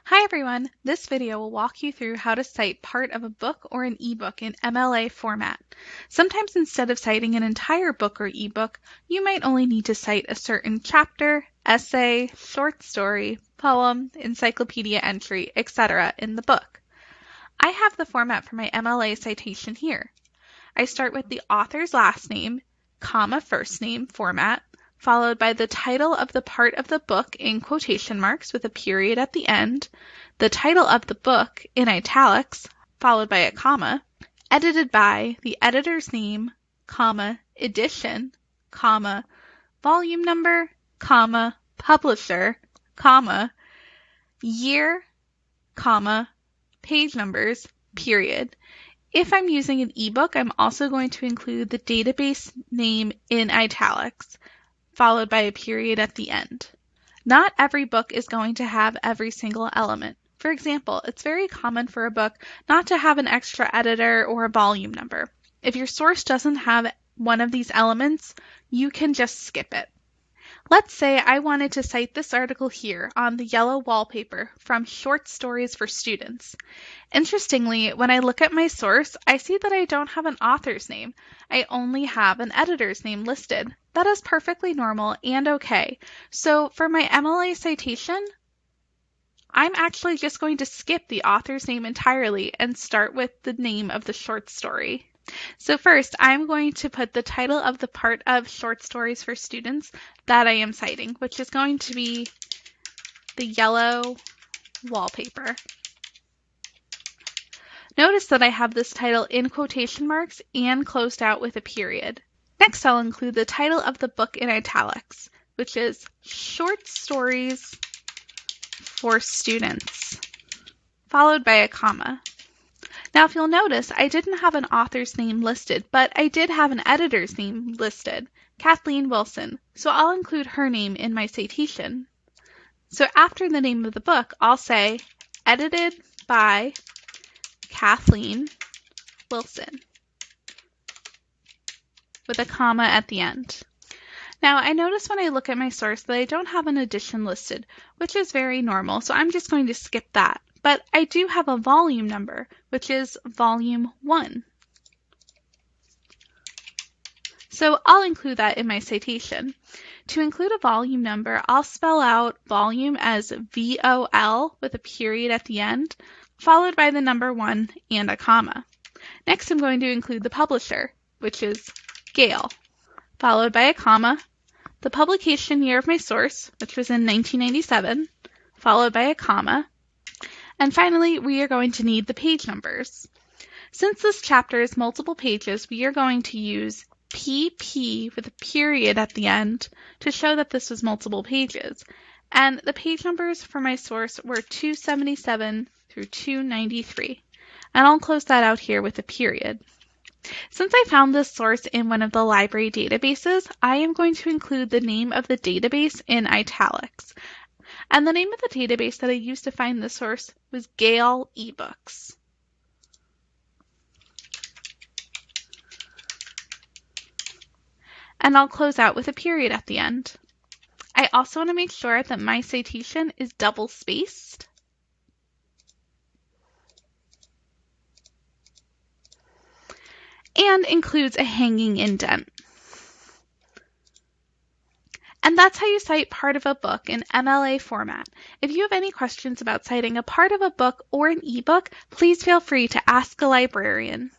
Hi everyone! This video will walk you through how to cite part of a book or an ebook in MLA format. Sometimes instead of citing an entire book or ebook, you might only need to cite a certain chapter, essay, short story, poem, encyclopedia entry, etc. in the book. I have the format for my MLA citation here. I start with the author's last name, comma first name format, followed by the title of the part of the book in quotation marks with a period at the end, the title of the book in italics, followed by a comma, edited by the editor's name, comma, edition, comma, volume number, comma, publisher, comma, year, comma, page numbers, period. If I'm using an ebook, I'm also going to include the database name in italics, followed by a period at the end. Not every book is going to have every single element. For example, it's very common for a book not to have an extra editor or a volume number. If your source doesn't have one of these elements, you can just skip it. Let's say I wanted to cite this article here on the yellow wallpaper from Short Stories for Students. Interestingly, when I look at my source, I see that I don't have an author's name. I only have an editor's name listed. That is perfectly normal and okay. So for my MLA citation, I'm actually just going to skip the author's name entirely and start with the name of the short story. So first, I'm going to put the title of the part of Short Stories for Students that I am citing, which is going to be the yellow wallpaper. Notice that I have this title in quotation marks and closed out with a period. Next, I'll include the title of the book in italics, which is Short Stories for Students, followed by a comma. Now, if you'll notice, I didn't have an author's name listed, but I did have an editor's name listed, Kathleen Wilson, so I'll include her name in my citation. So after the name of the book, I'll say, edited by Kathleen Wilson, with a comma at the end. Now, I notice when I look at my source that I don't have an edition listed, which is very normal, so I'm just going to skip that. But I do have a volume number, which is volume 1. So I'll include that in my citation. To include a volume number, I'll spell out volume as VOL with a period at the end, followed by the number 1 and a comma. Next, I'm going to include the publisher, which is Gale, followed by a comma, the publication year of my source, which was in 1997, followed by a comma, and finally, we are going to need the page numbers. Since this chapter is multiple pages, we are going to use PP with a period at the end to show that this was multiple pages. And the page numbers for my source were 277 through 293. And I'll close that out here with a period. Since I found this source in one of the library databases, I am going to include the name of the database in italics. And the name of the database that I used to find this source was Gale eBooks. And I'll close out with a period at the end. I also want to make sure that my citation is double-spaced. And includes a hanging indent. And that's how you cite part of a book in MLA format. If you have any questions about citing a part of a book or an ebook, please feel free to ask a librarian.